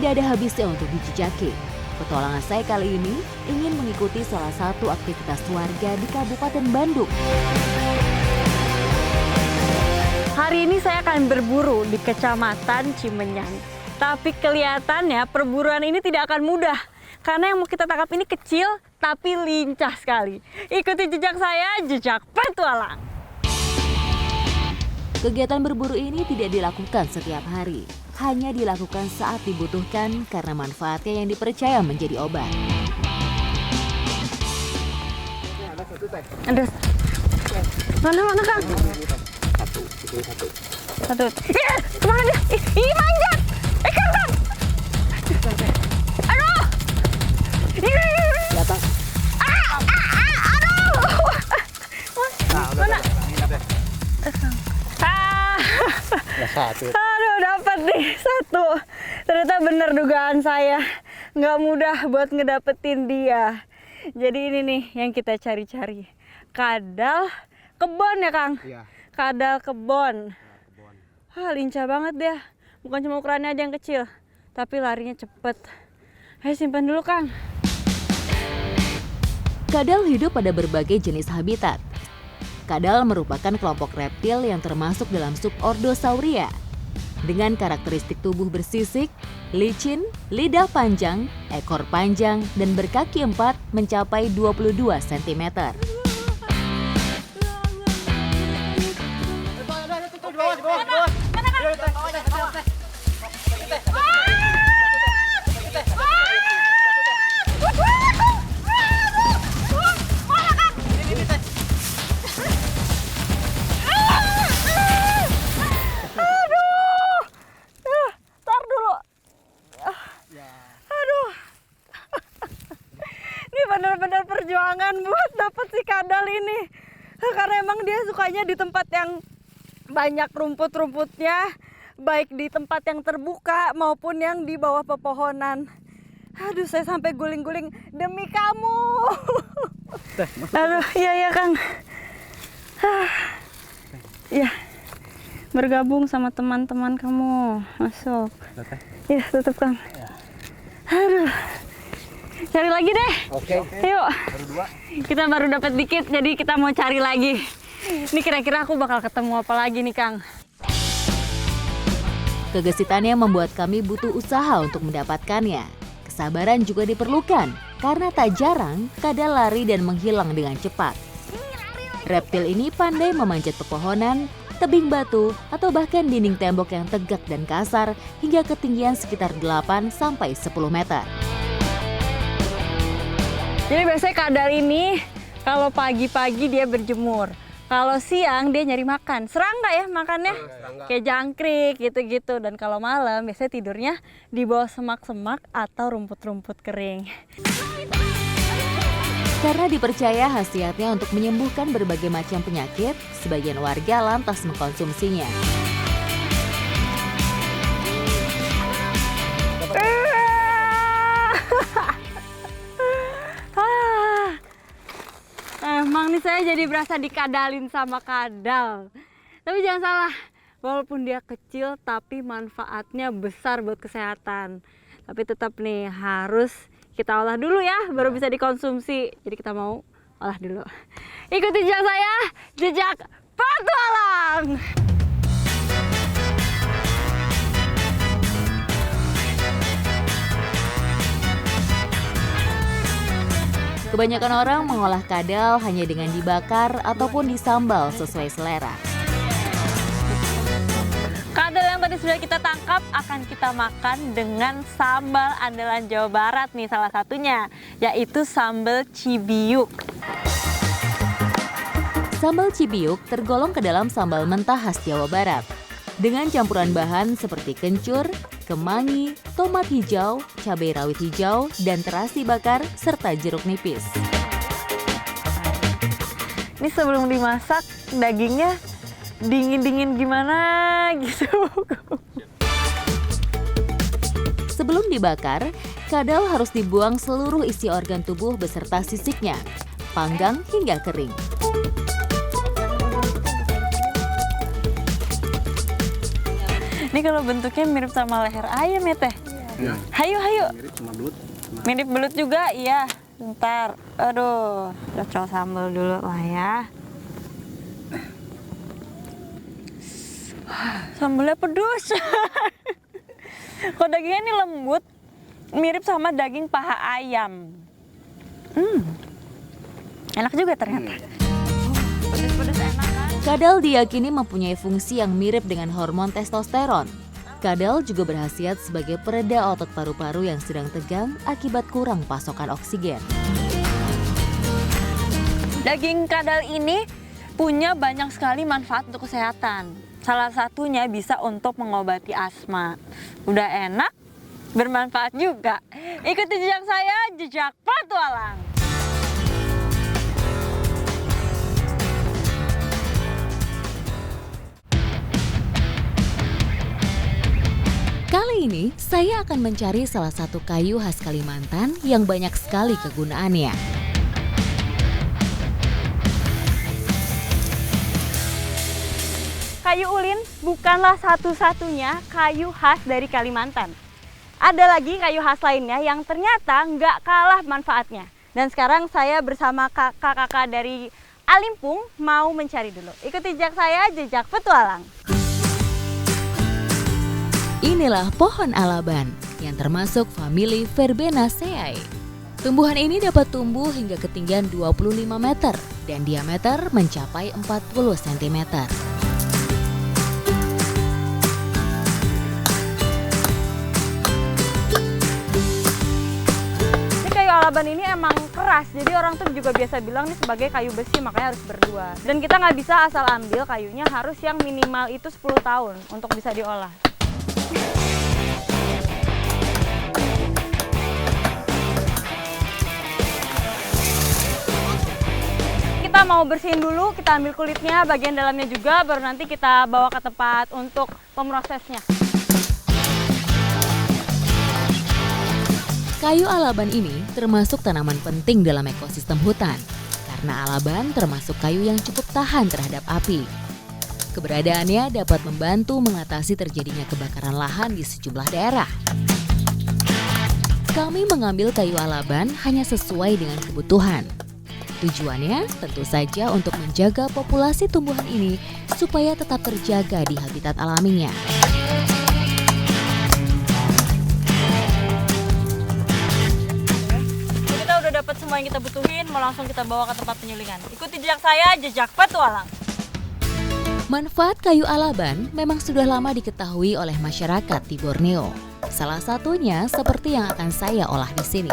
tidak ada habisnya untuk dijejaki. Petualangan saya kali ini ingin mengikuti salah satu aktivitas warga di Kabupaten Bandung. Hari ini saya akan berburu di Kecamatan Cimenyang. Tapi kelihatannya perburuan ini tidak akan mudah. Karena yang mau kita tangkap ini kecil tapi lincah sekali. Ikuti jejak saya, jejak petualang. Kegiatan berburu ini tidak dilakukan setiap hari. Hanya dilakukan saat dibutuhkan karena manfaatnya yang dipercaya menjadi obat. Ada. Mana Kang? Satu. Iya, kemana dia? Ih, manjat! Kang! Aduh! Ini. Datang. Aduh! Mana? Ya, satu. Aduh, dapat nih satu. Ternyata bener dugaan saya. Nggak mudah buat ngedapetin dia. Jadi ini nih yang kita cari-cari. Kadal kebon ya, Kang? Iya. Kadal kebon. Kebon. Wah, lincah banget dia. Bukan cuma ukurannya aja yang kecil, tapi larinya cepet. Ayo simpan dulu, Kang. Kadal hidup pada berbagai jenis habitat. Kadal merupakan kelompok reptil yang termasuk dalam subordo Sauria. Dengan karakteristik tubuh bersisik, licin, lidah panjang, ekor panjang, dan berkaki 4 mencapai 22 cm. Benar-benar perjuangan buat dapat si kadal ini. Karena emang dia sukanya di tempat yang banyak rumput-rumputnya, baik di tempat yang terbuka maupun yang di bawah pepohonan. Aduh, saya sampai guling-guling demi kamu. Aduh, iya Kang. Ya, bergabung sama teman-teman kamu. Masuk. Iya, tutup Kang. Aduh. Cari lagi deh. Oke. Yuk. Baru 2. Kita baru dapat dikit, jadi kita mau cari lagi. Ini kira-kira aku bakal ketemu apa lagi nih, Kang? Kegesitannya membuat kami butuh usaha untuk mendapatkannya. Kesabaran juga diperlukan, karena tak jarang kadal lari dan menghilang dengan cepat. Reptil ini pandai memanjat pepohonan, tebing batu, atau bahkan dinding tembok yang tegak dan kasar hingga ketinggian sekitar 8-10 meter. Jadi biasanya kadal ini kalau pagi-pagi dia berjemur. Kalau siang dia nyari makan. Serangga ya makannya? Serangga. Kayak jangkrik gitu-gitu. Dan kalau malam biasanya tidurnya di bawah semak-semak atau rumput-rumput kering. Karena dipercaya khasiatnya untuk menyembuhkan berbagai macam penyakit, sebagian warga lantas mengkonsumsinya. Emang nih saya jadi berasa dikadalin sama kadal. Tapi jangan salah, walaupun dia kecil tapi manfaatnya besar buat kesehatan. Tapi tetap nih harus kita olah dulu ya, baru bisa dikonsumsi. Jadi kita mau olah dulu. Ikuti jejak saya, jejak petualang. Kebanyakan orang mengolah kadal hanya dengan dibakar ataupun disambal sesuai selera. Kadal yang tadi sudah kita tangkap akan kita makan dengan sambal andalan Jawa Barat nih salah satunya, yaitu sambal cibiuk. Sambal cibiuk tergolong ke dalam sambal mentah khas Jawa Barat. Dengan campuran bahan seperti kencur, kemangi, tomat hijau, cabai rawit hijau, dan terasi bakar, serta jeruk nipis. Ini sebelum dimasak, dagingnya dingin-dingin gimana gitu. Sebelum dibakar, kadal harus dibuang seluruh isi organ tubuh beserta sisiknya, panggang hingga kering. Ini kalau bentuknya mirip sama leher ayam ya Teh? Hayu, hayu. Mirip sama belut. Mirip belut juga, iya. Bentar, aduh, cocok sambal dulu lah ya. Sambalnya pedes. Kok dagingnya ini lembut, mirip sama daging paha ayam. Enak juga ternyata. Pedes-pedes enak kan? Kadal diyakini mempunyai fungsi yang mirip dengan hormon testosteron. Kadal juga berkhasiat sebagai pereda otot paru-paru yang sedang tegang akibat kurang pasokan oksigen. Daging kadal ini punya banyak sekali manfaat untuk kesehatan. Salah satunya bisa untuk mengobati asma. Udah enak, bermanfaat juga. Ikuti jejak saya, jejak petualang. Kali ini saya akan mencari salah satu kayu khas Kalimantan yang banyak sekali kegunaannya. Kayu ulin bukanlah satu-satunya kayu khas dari Kalimantan. Ada lagi kayu khas lainnya yang ternyata nggak kalah manfaatnya. Dan sekarang saya bersama kakak-kakak dari Alimpung mau mencari dulu. Ikuti jejak saya, jejak petualang. Inilah pohon alaban yang termasuk famili Verbenaceae. Tumbuhan ini dapat tumbuh hingga ketinggian 25 meter dan diameter mencapai 40 cm. Kayu alaban ini emang keras, jadi orang tuh juga biasa bilang ini sebagai kayu besi, makanya harus berdua. Dan kita nggak bisa asal ambil kayunya, harus yang minimal itu 10 tahun untuk bisa diolah. Kita mau bersihin dulu, kita ambil kulitnya, bagian dalamnya juga, baru nanti kita bawa ke tempat untuk pemrosesnya. Kayu alaban ini termasuk tanaman penting dalam ekosistem hutan, karena alaban termasuk kayu yang cukup tahan terhadap api. Keberadaannya dapat membantu mengatasi terjadinya kebakaran lahan di sejumlah daerah. Kami mengambil kayu alaban hanya sesuai dengan kebutuhan. Tujuannya tentu saja untuk menjaga populasi tumbuhan ini supaya tetap terjaga di habitat alaminya. Kita udah dapat semua yang kita butuhin, mau langsung kita bawa ke tempat penyulingan. Ikuti jejak saya, jejak petualang. Manfaat kayu alaban memang sudah lama diketahui oleh masyarakat di Borneo. Salah satunya seperti yang akan saya olah di sini.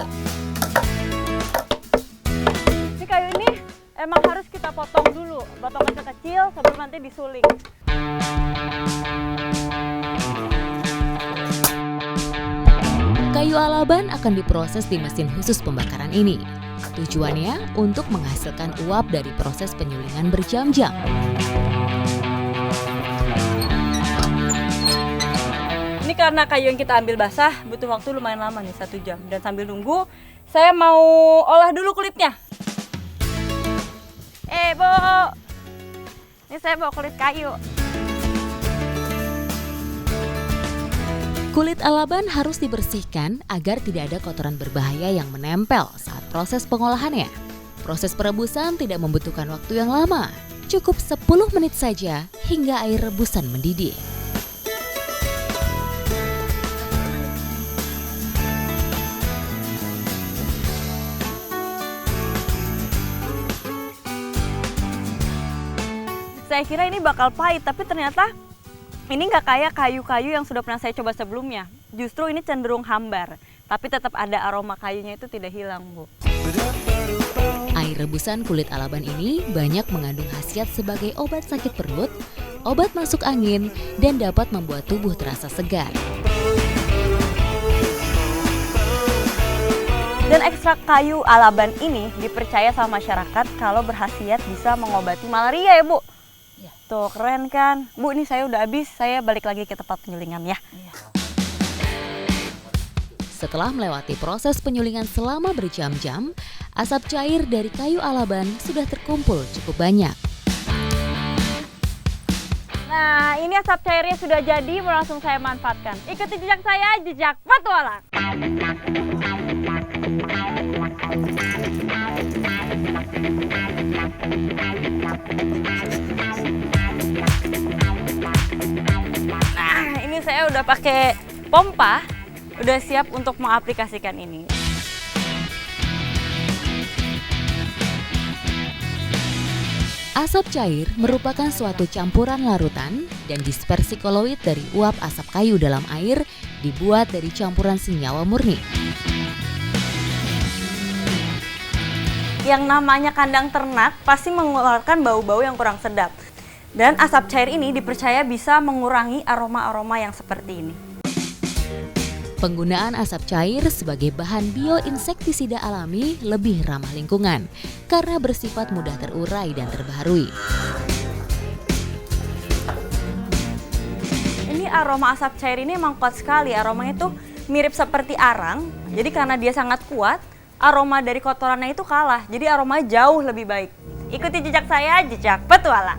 Ini kayu ini emang harus kita potong dulu, potongan kecil sebelum nanti disuling. Kayu alaban akan diproses di mesin khusus pembakaran ini. Tujuannya untuk menghasilkan uap dari proses penyulingan berjam-jam. Ini karena kayu yang kita ambil basah butuh waktu lumayan lama nih, 1 jam. Dan sambil nunggu, saya mau olah dulu kulitnya. Bu, ini saya bawa kulit kayu. Kulit alaban harus dibersihkan agar tidak ada kotoran berbahaya yang menempel saat proses pengolahannya. Proses perebusan tidak membutuhkan waktu yang lama, cukup 10 menit saja hingga air rebusan mendidih. Saya kira ini bakal pahit, tapi ternyata ini nggak kayak kayu-kayu yang sudah pernah saya coba sebelumnya. Justru ini cenderung hambar, tapi tetap ada aroma kayunya itu tidak hilang, Bu. Air rebusan kulit alaban ini banyak mengandung khasiat sebagai obat sakit perut, obat masuk angin, dan dapat membuat tubuh terasa segar. Dan ekstrak kayu alaban ini dipercaya sama masyarakat kalau berkhasiat bisa mengobati malaria ya, Bu. Tuh keren kan? Bu, ini saya udah habis, saya balik lagi ke tempat penyulingan ya. Setelah melewati proses penyulingan selama berjam-jam, asap cair dari kayu alaban sudah terkumpul cukup banyak. Nah, ini asap cairnya sudah jadi, mau langsung saya manfaatkan. Ikuti jejak saya, jejak petualang. Nah, ini saya udah pakai pompa, udah siap untuk mengaplikasikan ini. Asap cair merupakan suatu campuran larutan dan dispersi koloid dari uap asap kayu dalam air dibuat dari campuran senyawa murni. Yang namanya kandang ternak pasti mengeluarkan bau-bau yang kurang sedap. Dan asap cair ini dipercaya bisa mengurangi aroma-aroma yang seperti ini. Penggunaan asap cair sebagai bahan bioinsektisida alami lebih ramah lingkungan karena bersifat mudah terurai dan terbaharui. Ini aroma asap cair ini emang kuat sekali. Aromanya tuh mirip seperti arang. Jadi karena dia sangat kuat, aroma dari kotorannya itu kalah. Jadi aromanya jauh lebih baik. Ikuti jejak saya, jejak petualang.